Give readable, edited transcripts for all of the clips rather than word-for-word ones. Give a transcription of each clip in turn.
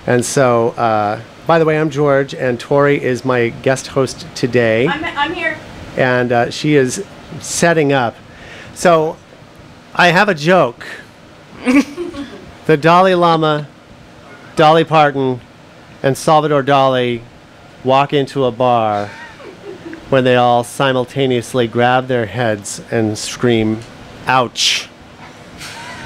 And so, by the way, I'm George, and Tori is my guest host today. I'm here. And she is setting up. So, I have a joke. The Dalai Lama, Dolly Parton, and Salvador Dali walk into a bar when they all simultaneously grab their heads and scream, "Ouch."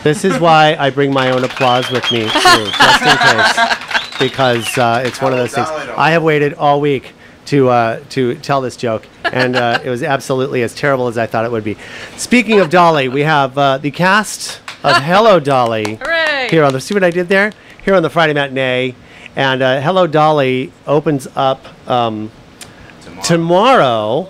This is why I bring my own applause with me, too, just in case. Because it's one of those things. I have waited all week to tell this joke, and it was absolutely as terrible as I thought it would be. Speaking of Dolly, we have the cast of Hello Dolly here on the. See what I did there? Here on the Friday Matinee, and Hello Dolly opens up tomorrow.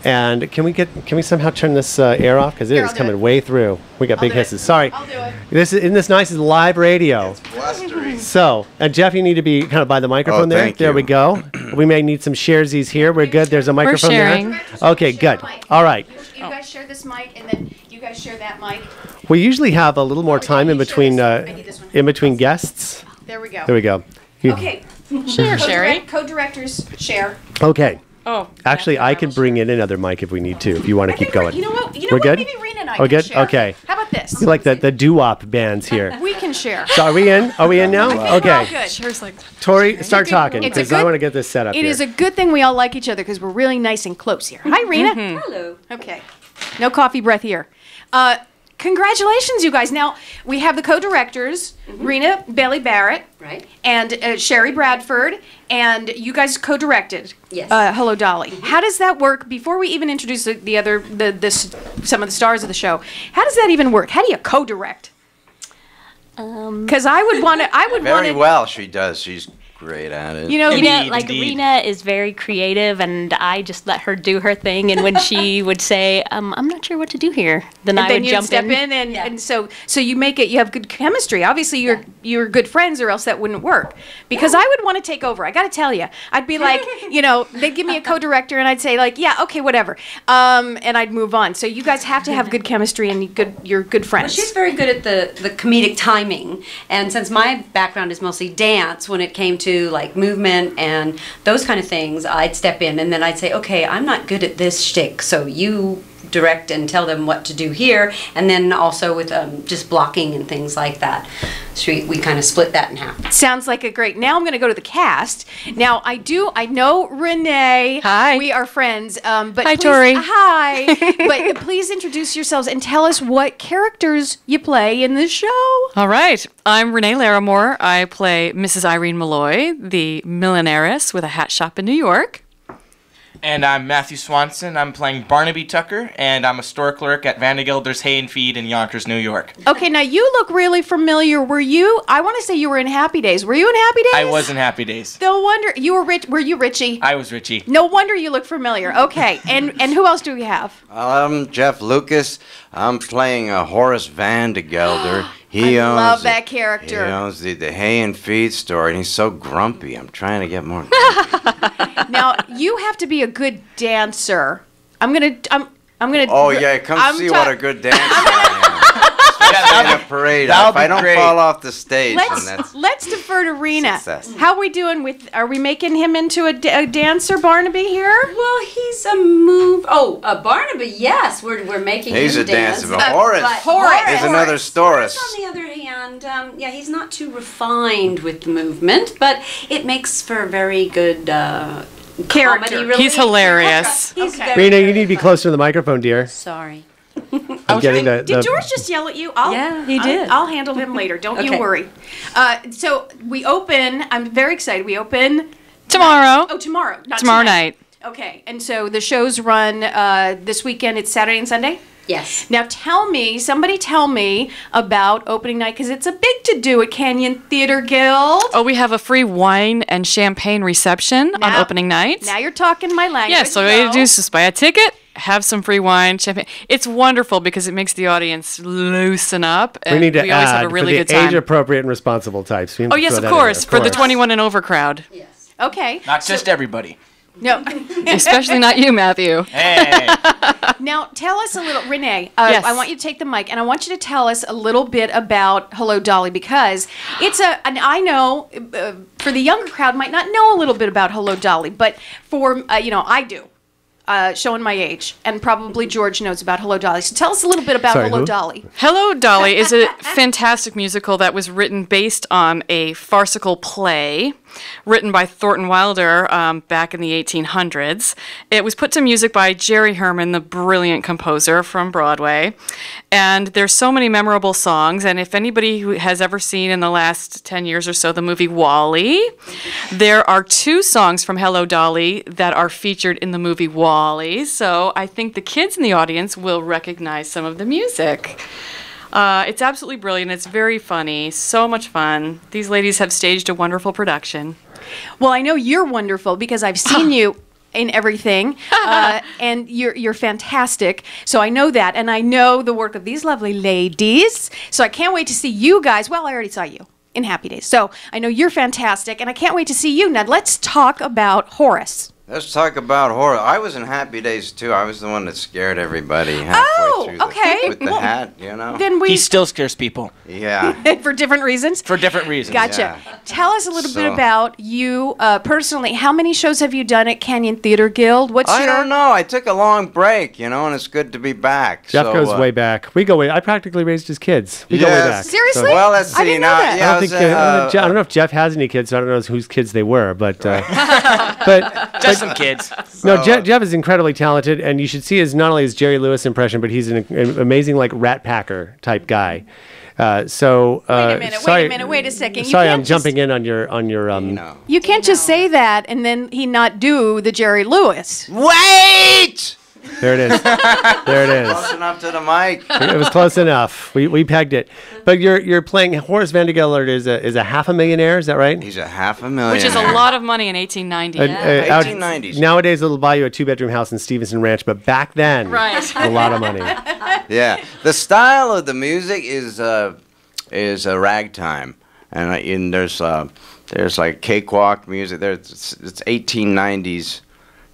And can we somehow turn this air off, because it is coming way through. We got big hisses. Sorry. I'll do it. Isn't this nice? It's live radio. It's blustery. So, and Jeff, you need to be kind of by the microphone there. Thank there you. we go. We may need some sharesies here. We're good. There's a microphone sharing. there. Okay, good. All right. You guys share this mic, and then you guys share that mic. We usually have a little more time in you share between this. I need this one. in between guests. There we go. There we go. Okay. Share, Sherry. Co-directors share. Okay. Oh, Actually, I can bring in another mic if we need to. If you want to keep going. You know what? We're good? Maybe Rena and I We're can good? share. Okay. How about this? You like the doo-wop bands here. We can share. So are we in? Are we in now? We're all Okay. good. Sherry's like, Tori, start talking, It's a because I good- want to get this set up It here. is a good thing we all like each other, because we're really nice and close here. Hi, Rena. Hello. Okay. No coffee breath here. Congratulations, you guys. Now, we have the co-directors, Rena Bailey Barrett, Right. and Sherry Bradford, and you guys co-directed. Yes. Hello, Dolly. How does that work? Before we even introduce some of the stars of the show, how does that even work? How do you co-direct? Because I would want to. Very well, she does. She's great at it. You know, Like Rena is very creative, and I just let her do her thing. And when she would say, "I'm not sure what to do here," then I then would you jump step in. and so you make it. You have good chemistry. Obviously, you're good friends, or else that wouldn't work. Because I would want to take over. I got to tell you, I'd be like, they'd give me a co-director, and I'd say like, yeah, okay, whatever, and I'd move on. So you guys have to have good chemistry, and you're good Well, friends. she's very good at the comedic timing, and since my background is mostly dance, when it came to like movement and those kind of things, I'd step in and then I'd say, okay, I'm not good at this shtick, so you direct and tell them what to do here, and then also with just blocking and things like that. So we kind of split that in half. Sounds like a great. Now I'm going to go to the cast. Now I know Renee. Hi. We are friends. But Hi, please, Tori. Hi. But please introduce yourselves and tell us what characters you play in this show. all right. I'm Renee Larimore. I play Mrs. Irene Malloy, the millionairess with a hat shop in New York. And I'm Matthew Swanson. I'm playing Barnaby Tucker, and I'm a store clerk at Vandergilder's Hay and Feed in Yonkers, New York. Okay, now you look really familiar. Were you? I want to say you were in Happy Days. Were you in Happy Days? I was in Happy Days. No wonder you were rich. Were you Richie? I was Richie. No wonder you look familiar. Okay, and who else do we have? I'm Jeff Lucas. I'm playing Horace Vandergelder. I owns love the- that character. He owns the Hay and Feed store, and he's so grumpy. I'm trying to get more. Now you have to be a good dancer. I'm gonna. Oh yeah, come I'm see ta- what a good dancer I am. Especially in a parade. that'll If I be don't great. fall off the stage, then that's Let's defer to Rena. Success. How are we doing with? Are we making him into a dancer, Barnaby here? Well, he's a move. Oh, Barnaby, yes, we're making he's him a dancer. dance. But Horace Horace. is another Storis. On the other hand, yeah, he's not too refined with the movement, but it makes for a very good Character. comedy relief. He's hilarious. He's Okay. very, Rena, very you need to be good. closer to the microphone, dear. Sorry. I'm getting Did George just yell at you? Yeah, he did. I'll handle him later. Don't you Okay. worry. So we open. I'm very excited. We open Tomorrow. Oh, tomorrow. Not Tomorrow tonight. night. Okay, and so the shows run this weekend. It's Saturday and Sunday. Yes. Now somebody tell me about opening night, because it's a big to-do at Canyon Theater Guild. Oh, we have a free wine and champagne reception on Now- opening night. Now you're talking my language. Yeah, so all you have to do is just buy a ticket, have some free wine, champagne. It's wonderful because it makes the audience loosen up, and We need to we always add have a really for good the time. age-appropriate and responsible types. We need Oh to yes, throw of that in course, there, for the course. 21 and over crowd. Yes. Okay. Not just everybody. No. Especially not you, Matthew. Hey. Now, tell us a little, Renee, Yes. I want you to take the mic, and I want you to tell us a little bit about Hello, Dolly, because and I know, for the younger crowd, might not know a little bit about Hello, Dolly, but for, I do. Showing my age, and probably George knows about Hello, Dolly. So tell us a little bit about Sorry, Hello, who? Dolly. Hello, Dolly is a fantastic musical that was written based on a farcical play written by Thornton Wilder back in the 1800s. It was put to music by Jerry Herman, the brilliant composer from Broadway. And there's so many memorable songs. And if anybody who has ever seen in the last 10 years or so the movie Wall-E, there are 2 songs from Hello, Dolly that are featured in the movie Wall-E. So I think the kids in the audience will recognize some of the music. It's absolutely brilliant. It's very funny. So much fun. These ladies have staged a wonderful production. Well, I know you're wonderful because I've seen you in everything, and you're fantastic. So I know that, and I know the work of these lovely ladies. So I can't wait to see you guys. Well, I already saw you in Happy Days. So I know you're fantastic, and I can't wait to see you. Now, let's talk about Horace. Let's talk about horror. I was in Happy Days too. I was the one that scared everybody halfway through okay. with the Well, hat, you know? Then He still scares people Yeah. for different reasons. for different reasons. Gotcha. Yeah. Tell us a little bit So- about you personally. How many shows have you done at Canyon Theater Guild? What's I your... don't know. I took a long break, you know, and it's good to be back. Jeff So, goes way back. We go way. I practically raised his kids. We go way Yes. back. Seriously? Well, let's see. I didn't know now, that. Yeah, I don't think. I don't know if Jeff has any kids, so I don't know whose kids they were. But Just some kids. no, Jeff is incredibly talented, and you should see his not only his Jerry Lewis impression, but he's an amazing like Rat Packer type guy. Wait a minute, wait a second. You Sorry, can't I'm jumping in on your you know. You can't just say that and then he not do the Jerry Lewis. Wait! There it is. There it is. Close enough to the mic. It was close enough. We pegged it. But you're playing Horace Vandergellert is a $500,000. Is that right? He's a $500,000. Which is a lot of money in 1890. Out- 1890s. Nowadays it'll buy you a 2-bedroom house in Stevenson Ranch, but back then, Right. a lot of money. Yeah, the style of the music is a ragtime, and there's like cakewalk music. It's 1890s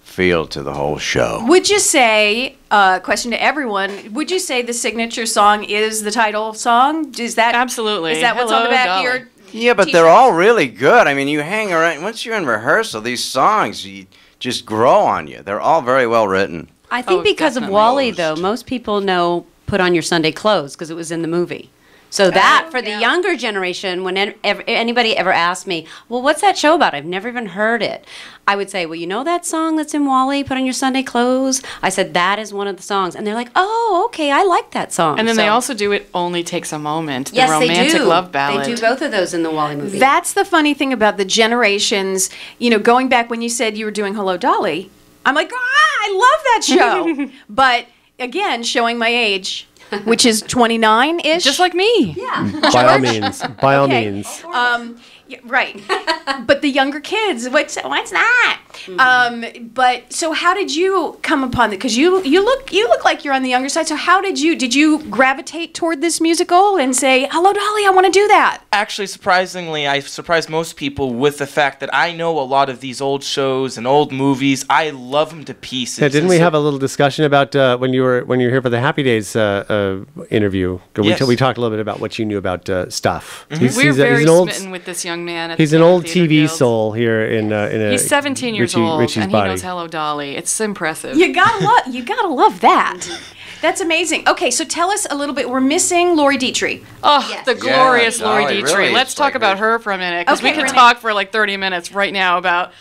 feel to the whole show. Would you say, question to everyone, would you say the signature song is the title song? Is that Absolutely. Is that what's on the Hello, back Dolly. of your Yeah, but they're all really good. I mean, you hang around once you're in rehearsal. These songs just grow on you. They're all very well written. I think Oh, because of definitely. Wall-E, though, most people know Put On Your Sunday Clothes because it was in the movie. So that, for the younger generation, when anybody ever asked me, well, what's that show about? I've never even heard it. I would say, well, you know that song that's in Wall-E, Put On Your Sunday Clothes? I said, that is one of the songs. And they're like, oh, okay, I like that song. And then they So- also do It Only Takes a Moment, the yes, romantic they do. love ballad. They do both of those in the Wall-E movie. That's the funny thing about the generations, going back when you said you were doing Hello, Dolly. I'm like, I love that show. But again, showing my age, which is 29-ish. Just like me. By all means. By all Okay. means. Yeah, right. But the younger kids, what's that? But so how did you come upon it? Because you look like you're on the younger side. So how did you gravitate toward this musical and say, hello, Dolly, I want to do that? Actually, surprisingly, I surprised most people with the fact that I know a lot of these old shows and old movies. I love them to pieces. Yeah, didn't And we so- have a little discussion about when you were here for the Happy Days interview? Yes. We talked a little bit about what you knew about stuff. We're very an old smitten with this young man. At he's the an old Theater TV Guild. soul here in a He's 17 years old, Richie's and body. he knows Hello, Dolly. It's impressive. You gotta love that. That's amazing. Okay, so tell us a little bit. We're missing Lori Dietrich. Oh, the glorious Yeah, Lori Dolly Dietrich. really Let's is talk like about her. her for a minute, because Okay, we could Renee. talk for like 30 minutes right now about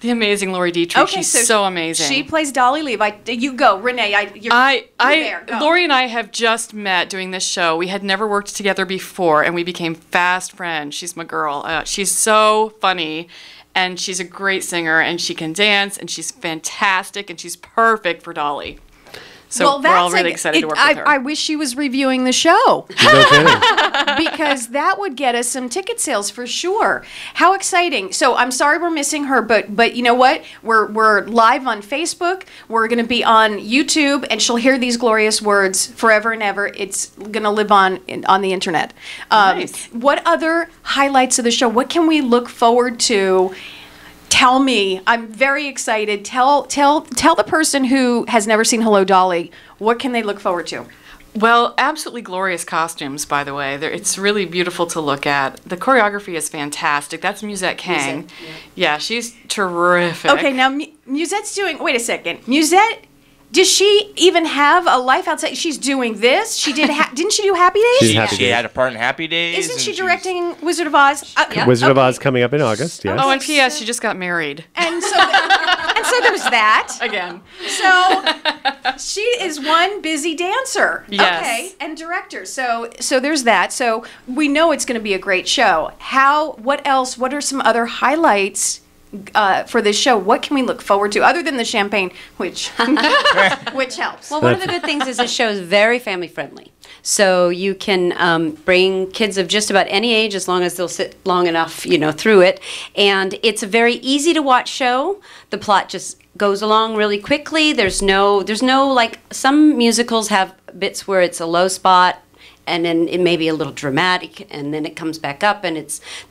the amazing Lori Dietrich. Okay, She's so amazing. She plays Dolly Leave. You go, Renee. You're there. Go. Lori and I have just met doing this show. We had never worked together before, and we became fast friends. She's my girl. She's so funny, and she's a great singer, and she can dance, and she's fantastic, and she's perfect for Dolly. So we're all really excited to work with her. I wish she was reviewing the show No kidding. because that would get us some ticket sales for sure. How exciting! So I'm sorry we're missing her, but you know what? We're live on Facebook. We're going to be on YouTube, and she'll hear these glorious words forever and ever. It's going to live on the internet. Nice. What other highlights of the show? What can we look forward to? tell me. I'm very excited. Tell the person who has never seen Hello, Dolly, what can they look forward to? Well, absolutely glorious costumes, by the way. It's really beautiful to look at. The choreography is fantastic. That's Musette Kang. Yeah, she's terrific. Okay, now Musette's doing. Wait a second, Musette. Does she even have a life outside? She's doing this. She did. Didn't she do Happy Days? She had a part in Happy Days. Isn't she directing Wizard of Oz? Wizard of Oz coming up in August. Yes. Oh, and P.S. She just got married. And so there's that. Again. So she is one busy dancer. Yes. Okay, and director. So there's that. So we know it's going to be a great show. What else? What are some other highlights for this show? What can we look forward to other than the champagne, which helps? Well, one of the good things is this show is very family friendly. So you can bring kids of just about any age as long as they'll sit long enough, through it. And it's a very easy to watch show. The plot just goes along really quickly. There's no like some musicals have bits where it's a low spot and then it may be a little dramatic and then it comes back up, and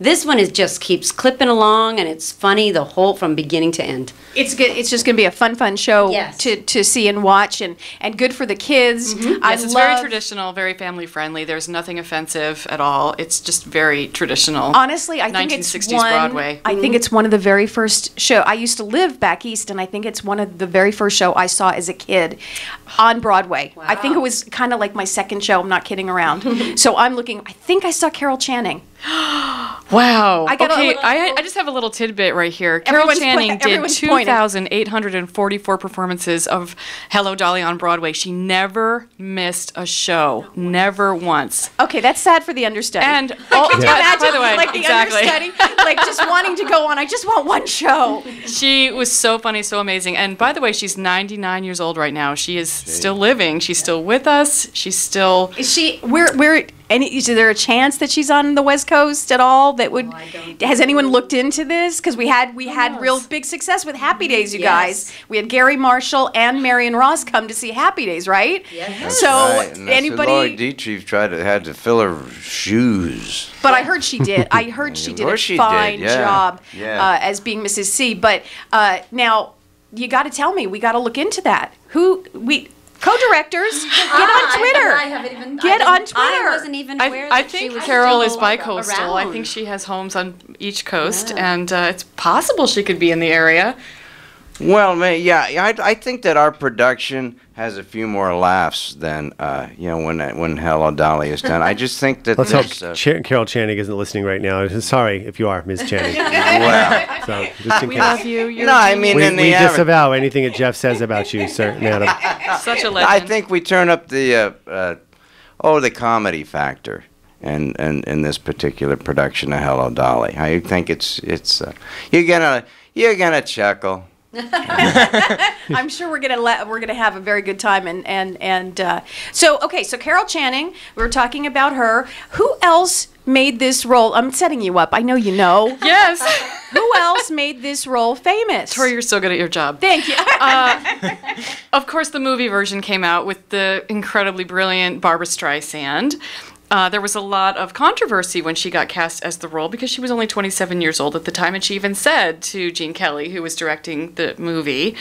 this one just keeps clipping along, and it's funny the whole from beginning to end. It's good. It's just going to be a fun show to see and watch, and good for the kids. Yes, it's very traditional, very family friendly. There's nothing offensive at all. It's just very traditional. Honestly, I think it's 1960s Broadway. I think it's one of the very first show. I used to live back east, and I think it's one of the very first show I saw as a kid on Broadway. Wow. I think it was kind of like my second show. I'm not kidding around. So I'm looking. I think I saw Carol Channing. Wow. I just have a little tidbit right here. Carol Channing did 2,844 performances of Hello, Dolly on Broadway. She never missed a show. Never once. Okay, that's sad for the understudy. And could you imagine, by the way, like the understudy, like just wanting to go on. I just want one show. She was so funny, so amazing. And by the way, she's 99 years old right now. She is still living. She's still with us. She's still. Is she? Is there a chance that she's on the West Coast at all? That would. Has anyone looked into this? Because we had real big success with Happy Days, you guys. We had Gary Marshall and Marion Ross come to see Happy Days, right? Yes. So right. anybody? Lori Dietrich had to fill her shoes. But I heard she did. I heard she did a fine job as being Mrs. C. But now you got to tell me. We got to look into that. Co-directors, get on Twitter. Get on Twitter. I wasn't even aware that I think she was Carol still is bi-coastal. around. I think she has homes on each coast, and it's possible she could be in the area. Well, I think that our production has a few more laughs than when Hello, Dolly is done. I just think that. Let's hope Carol Channing isn't listening right now. Sorry if you are, Ms. Channing. Well, so just in We case. love you. We disavow anything that Jeff says about you, sir, madam. Such a legend. I think we turn up the comedy factor in this particular production of Hello, Dolly. I think it's you're gonna chuckle. I'm sure we're gonna have a very good time, so Carol Channing, we were talking about her. Who else made this role? I'm setting you up. I know you know. Yes. Who else made this role famous? Tori, you're so good at your job. Thank you. Of course, the movie version came out with the incredibly brilliant Barbra Streisand. There was a lot of controversy when she got cast as the role because she was only 27 years old at the time, and she even said to Gene Kelly, who was directing the movie,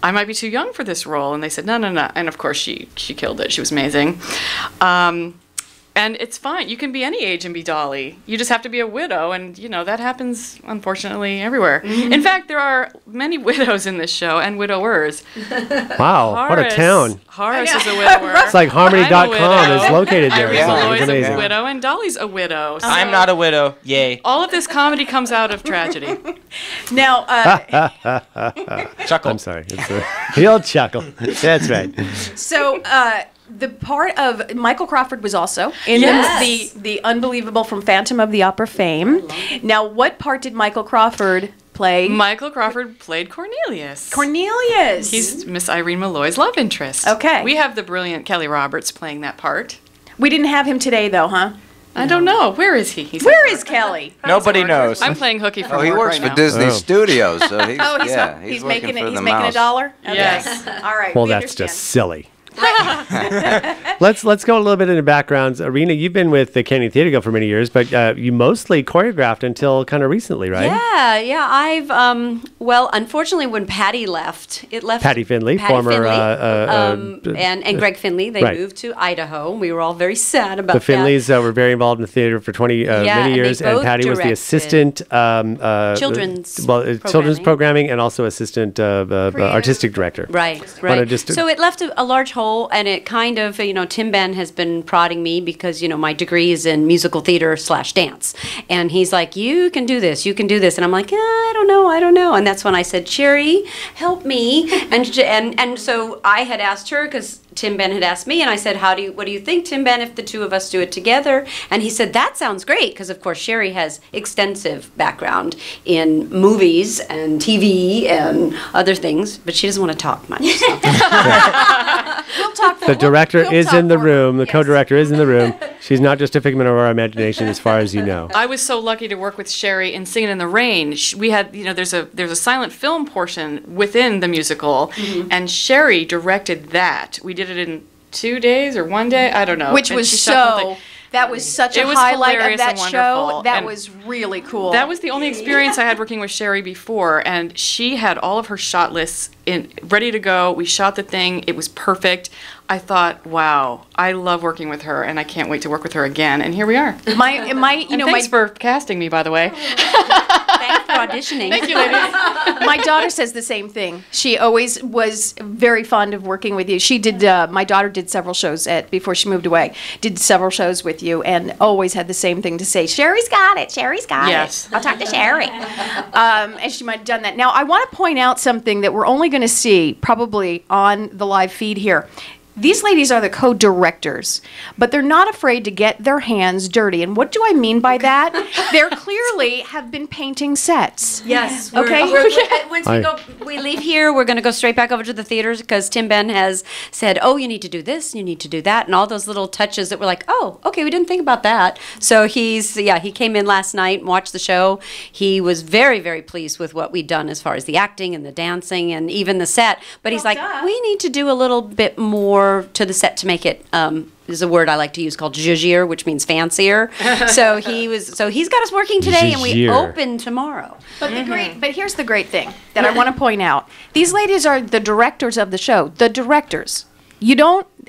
I might be too young for this role. And they said, no. And of course, she killed it. She was amazing. And it's fine. You can be any age and be Dolly. You just have to be a widow, and that happens unfortunately everywhere. Mm-hmm. In fact, there are many widows in this show and widowers. Wow, what a town! Horace is a widower. It's like Harmony.com is located there. Irene Malloy's It's amazing. a widow, and Dolly's a widow. So I'm not a widow. Yay. all of this comedy comes out of tragedy. Now, Chuckle. I'm sorry. It's the old chuckle. That's right. so the part of Michael Crawford was also in the unbelievable from Phantom of the Opera fame. Now, what part did Michael Crawford play? Michael Crawford played Cornelius. Cornelius. He's Miss Irene Malloy's love interest. Okay. We have the brilliant Kelly Roberts playing that part. We didn't have him today, though, huh? I don't know. Where is he? Where is Kelly? Nobody knows. I'm playing hooky for He work works right for now. Disney Studios, so he's He's looking making for he's the making mouse. $1. Okay. Yes. All right. Well, we that's understand. just silly. Let's go a little bit into backgrounds. Arena, you've been with the Canyon Theater Guild for many years, but you mostly choreographed until kind of recently, right? Yeah. I've well, unfortunately, when Patty left, Patty Finley, former and Greg Finley. They moved to Idaho. We were all very sad about the Finleys were very involved in the theater for many years, and Patty was the assistant children's programming and also assistant artistic director. Right. So it left a large hole, and it kind of, Tim Ben has been prodding me because, my degree is in musical theater / dance. And he's like, you can do this. And I'm like, I don't know. And that's when I said, Sherry, help me. And so I had asked her because Tim Ben had asked me, and I said, what do you think, Tim Ben, if the two of us do it together? And he said, that sounds great, because of course Sherry has extensive background in movies and TV and other things, but she doesn't want to talk much. So. We'll talk. The director is in the room. The co-director is in the room. She's not just a figment of our imagination, as far as you know. I was so lucky to work with Sherry in Singing in the Rain. We had, there's a silent film portion within the musical, and Sherry directed that. We did it in 2 days or 1 day, I don't know. Which was that was such a highlight of that show. That was really cool. That was the only experience I had working with Sherry before, and she had all of her shot lists ready to go. We shot the thing. It was perfect. I thought, wow, I love working with her, and I can't wait to work with her again. And here we are. Thanks for casting me, by the way. Thanks for auditioning. Thank you, ladies. My daughter says the same thing. She always was very fond of working with you. She did. My daughter did several shows before she moved away. Did several shows with you, and always had the same thing to say. Sherry's got it. Sherry's got it. I'll talk to Sherry. And she might have done that. Now, I want to point out something that we're only going to see probably on the live feed here. These ladies are the co-directors, but they're not afraid to get their hands dirty. And what do I mean by that? They're clearly have been painting sets. Yes. Okay. Once we leave here, we're going to go straight back over to the theaters because Tim Ben has said, oh, you need to do this, you need to do that, and all those little touches that we're like, oh, okay, we didn't think about that. So he came in last night and watched the show. He was very, very pleased with what we'd done as far as the acting and the dancing and even the set. But he's like, we need to do a little bit more to the set to make it is a word I like to use called zhuzhier, which means fancier. So he's got us working today, and we open tomorrow. But here's the great thing that I want to point out. These ladies are the directors of the show. The directors.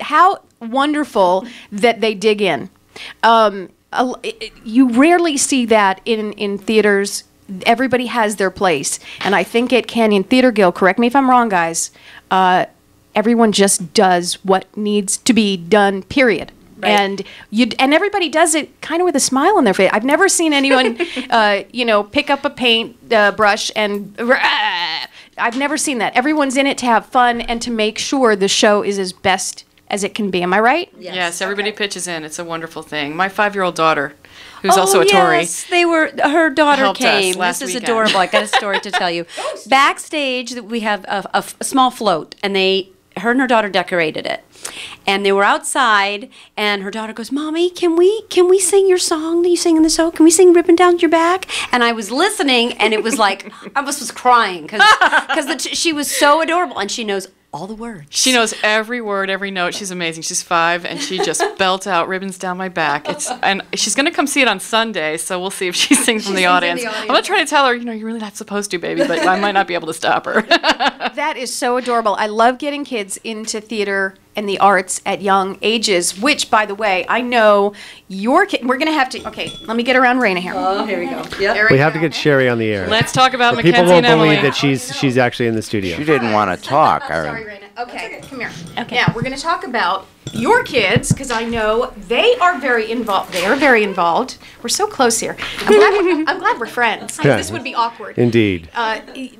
How wonderful that they dig in. You rarely see that in theaters. Everybody has their place, and I think at Canyon Theater Guild, correct me if I'm wrong, guys. Everyone just does what needs to be done, period. Right. And everybody does it kind of with a smile on their face. I've never seen anyone, pick up a paint brush and I've never seen that. Everyone's in it to have fun and to make sure the show is as best as it can be. Am I right? Yes, everybody pitches in. It's a wonderful thing. My 5-year-old daughter, who's also a Tory. Yes, her daughter came. This is adorable. I got a story to tell you. Backstage, we have a small float, and her and her daughter decorated it. And they were outside, and her daughter goes, Mommy, can we sing your song that you sing in the show? Can we sing Ribbon Down Your Back? And I was listening, and it was like, I was crying, because she was so adorable, and she knows all the words. She knows every word, every note. She's amazing. She's 5, and she just belts out Ribbons Down My Back. And she's going to come see it on Sunday, so we'll see if she sings from the audience. I'm going to try to tell her, you're really not supposed to, baby, but I might not be able to stop her. That is so adorable. I love getting kids into theater and the arts at young ages, which, by the way, I know your kid. We're going to have to. Okay, let me get around Raina here. Oh, here we go. Yep. We have to get Sherry on the air. Let's talk about Mackenzie people won't and Emily. believe that she's actually in the studio. She didn't want to talk. Sorry, Raina. Okay, come here. Okay. Now, we're going to talk about your kids, because I know they are very involved. They are very involved. We're so close here. I'm glad we're friends. Yeah. This would be awkward. Indeed.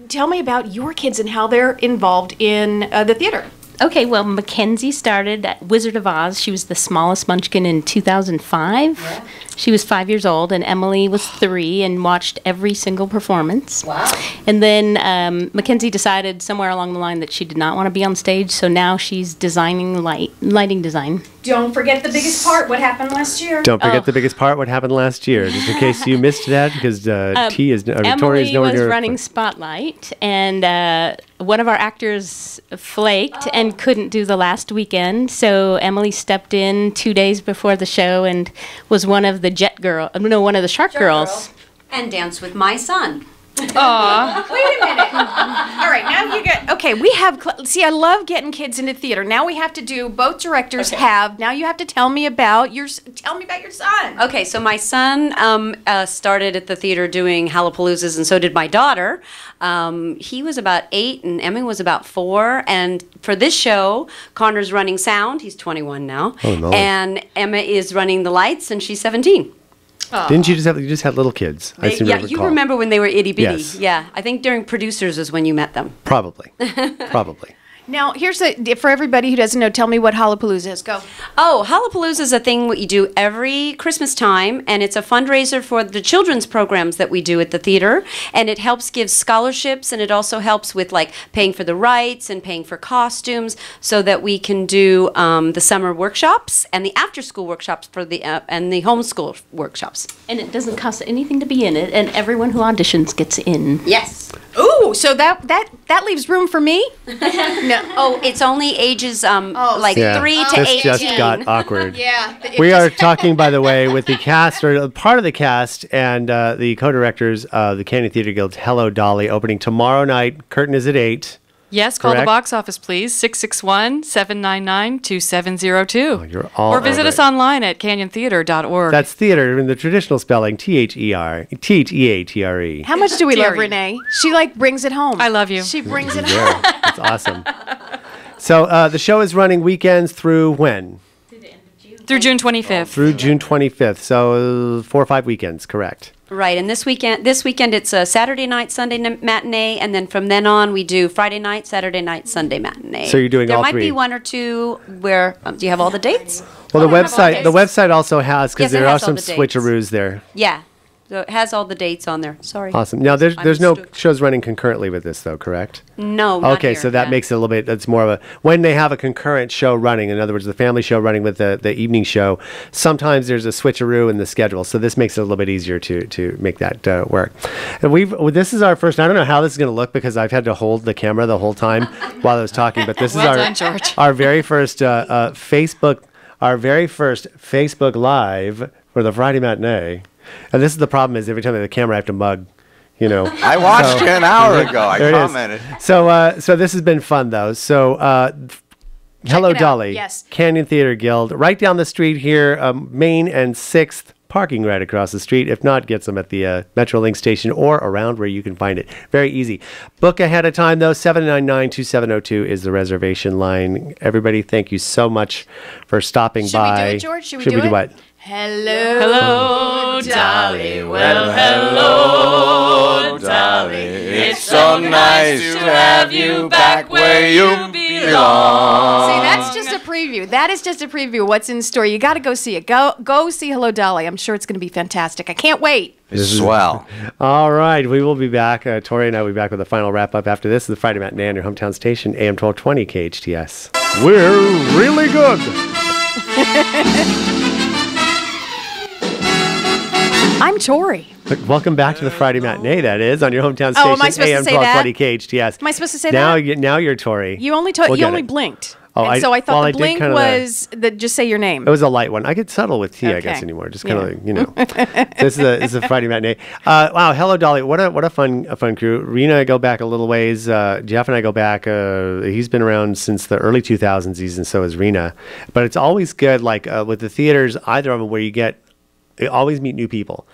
Tell me about your kids and how they're involved in the theater. Okay, well, Mackenzie started at Wizard of Oz. She was the smallest munchkin in 2005. Yeah. She was 5 years old, and Emily was 3 and watched every single performance. Wow. And then Mackenzie decided somewhere along the line that she did not want to be on stage, so now she's designing lighting design Don't forget the biggest part. What happened last year? Don't forget the biggest part. What happened last year? Just in case you missed that, because T is Tori is Emily nowhere was near. running Spotlight, and one of our actors flaked and couldn't do the last weekend. So Emily stepped in 2 days before the show and was one of the one of the Shark Girls. And danced with my son. Aw. Wait a minute. All right, now you get, okay, we have, see, I love getting kids into theater. Now we have to do, both directors have, now you have to tell me about your son. Okay, so my son started at the theater doing Hallapaloozas, and so did my daughter. He was about 8, and Emmy was about 4. And for this show, Connor's running sound. He's 21 now. Oh, no. And Emma is running the lights, and she's 17. Didn't you just have little kids? I seem to Yeah, recall. you remember when they were itty bitty. Yes. Yeah, I think during producers is when you met them. Probably. Now, here's for everybody who doesn't know, tell me what Hallapalooza is. Go. Oh, Hallapalooza is a thing what you do every Christmas time, and it's a fundraiser for the children's programs that we do at the theater, and it helps give scholarships, and it also helps with like paying for the rights and paying for costumes, so that we can do the summer workshops and the after-school workshops for the and the homeschool workshops. And it doesn't cost anything to be in it, and everyone who auditions gets in. Yes. Ooh, so that leaves room for me? No. Oh, it's only ages like Yeah, 3 to this 18. just got awkward. Yeah. We are talking, by the way, with the cast, or part of the cast, and the co-directors of the Canyon Theater Guild's Hello, Dolly, opening tomorrow night. Curtain is at 8. Yes, call Correct? the box office, please. 661-799-2702. Oh, you're all or visit over us it. online at canyontheater.org. That's theater in the traditional spelling, Theatre. How much do we love Terry. Renee? She like brings it home. I love you. She brings it home. Yeah, that's awesome. So the show is running weekends through when? Through June 25th. Through June 25th. So 4 or 5 weekends, correct? Right, and this weekend it's a Saturday night, Sunday matinee, and then from then on we do Friday night, Saturday night, Sunday matinee. So you're doing there all might three. be one or two where do you have all the dates? Well, the I have all website the dates. also has, because Yes, it there are has all some the dates. switcheroos there. Yeah, so it has all the dates on there. Sorry. Awesome. Now there's no Understood. shows running concurrently with this, though, correct? No. Not Okay, here, so that yeah. makes it a little bit. That's more of a when they have a concurrent show running. In other words, the family show running with the evening show. Sometimes there's a switcheroo in the schedule, so this makes it a little bit easier to make that work. And this is our first. I don't know how this is going to look because I've had to hold the camera the whole time while I was talking. But this Well is done, George. our very first Facebook Live for the Friday Matinee. And this is the problem: is every time I have the camera, I have to mug. I watched you an hour ago. I There it is. commented. So this has been fun, though. So, Hello, it out. Dolly. Yes. Canyon Theater Guild, right down the street here, Main and 6th, parking right across the street. If not, get some at the Metrolink station or around where you can find it. Very easy. Book ahead of time, though. 799-2702 is the reservation line. Everybody, thank you so much for stopping Should by. we do it, George? Should we do it? what? Hello, Dolly. Well, hello, Dolly. It's so nice to have you back where you belong. See, that's just a preview. That is just a preview of what's in store. You got to go see it. Go see Hello, Dolly. I'm sure it's going to be fantastic. I can't wait. It's swell. All right, we will be back. Tori and I will be back with a final wrap-up after this. The Friday Matinee on your hometown station, AM 1220 KHTS. We're really good. I'm Tori. Welcome back to the Friday Matinee, that is, on your hometown station, Oh, am I supposed to AM say that? 1220 KHTS. Am I supposed to say now, that? Now you're Tori. You only We'll you get only it. blinked. Oh, and so I thought well, I the did blink kind of was just say your name. It was a light one. I get subtle with tea, I guess, Okay. anymore. Just kind of, This is a Friday Matinee. Wow, hello, Dolly. What a fun crew. Rena and I go back a little ways. Jeff and I go back. He's been around since the early 2000s, and so is Rena. But it's always good, like with the theaters, either of them, where you always meet new people.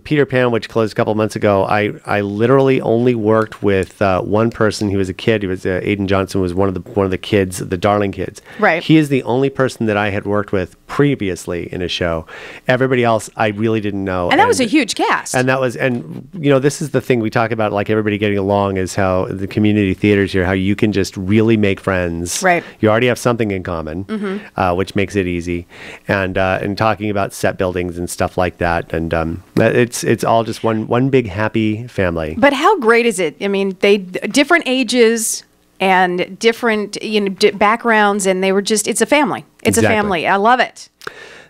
Peter Pan, which closed a couple of months ago, I literally only worked with one person. He was a kid. He was Aiden Johnson was one of the kids, the Darling kids. Right. He is the only person that I had worked with previously in a show. Everybody else I really didn't know. and that was a huge cast. And this is the thing we talk about, like everybody getting along, is how the community theaters here, how you can just really make friends. Right. You already have something in common, which makes it easy. And talking about set buildings and stuff like that. And it's all just one big happy family. But how great is it? I mean, they different ages and different backgrounds, and they were just—it's a family. It's Exactly. a family. I love it.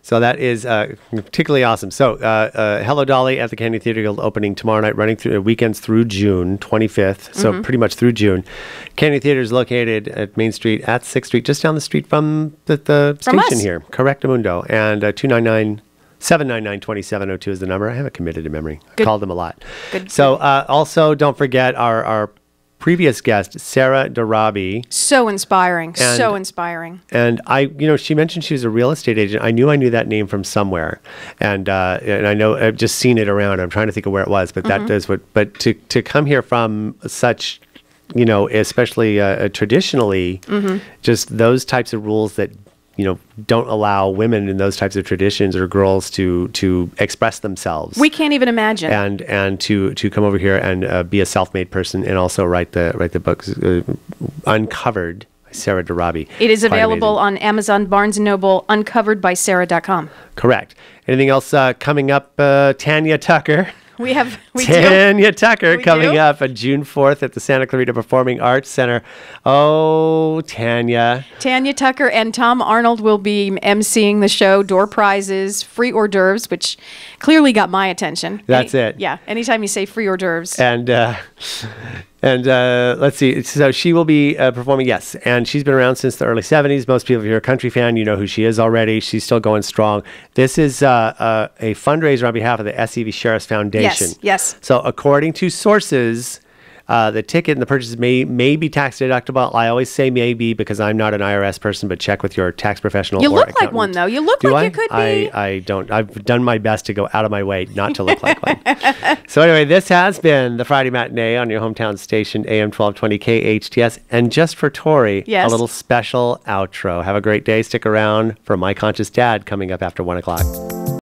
So that is particularly awesome. So Hello Dolly at the Canyon Theater Guild opening tomorrow night, running through weekends through June 25th. So pretty much through June. Canyon Theater is located at Main Street at 6th Street, just down the street from the From station us. here. Correctamundo. And 799-2702 is the number. I have it committed to memory. I called them a lot. Good. So also don't forget our previous guest, Sarah Darabi. So inspiring. And- So inspiring. And she mentioned she was a real estate agent. I knew that name from somewhere, and I know I've just seen it around. I'm trying to think of where it was, but that does what. But to come here from such, especially traditionally, just those types of rules that don't allow women in those types of traditions or girls to express themselves. We can't even imagine. And to come over here and be a self-made person and also write the books Uncovered by Sarah Darabi. It is Quite available amazing. on Amazon, Barnes & Noble, uncoveredbysarah.com. Correct. Anything else coming up? Tanya Tucker. We do. Tanya Tucker We coming do? up on June 4th at the Santa Clarita Performing Arts Center. Oh, Tanya. Tanya Tucker and Tom Arnold will be emceeing the show. Door prizes, free hors d'oeuvres, which clearly got my attention. That's it. Yeah. Anytime you say free hors d'oeuvres. And let's see. So she will be performing, yes. And she's been around since the early 70s. Most people, if you're a country fan, you know who she is already. She's still going strong. This is a fundraiser on behalf of the SEV Sheriff's Foundation. Yes. So according to sources, the ticket and the purchase may be tax deductible. I always say maybe because I'm not an IRS person, but check with your tax professional. You or look like accountant. one, though. You look Do like I? you could be. I don't. I've done my best to go out of my way not to look like one. So anyway, this has been the Friday Matinee on your hometown station, AM 1220 KHTS. And just for Tori, Yes. a little special outro. Have a great day. Stick around for My Conscious Dad coming up after 1 o'clock.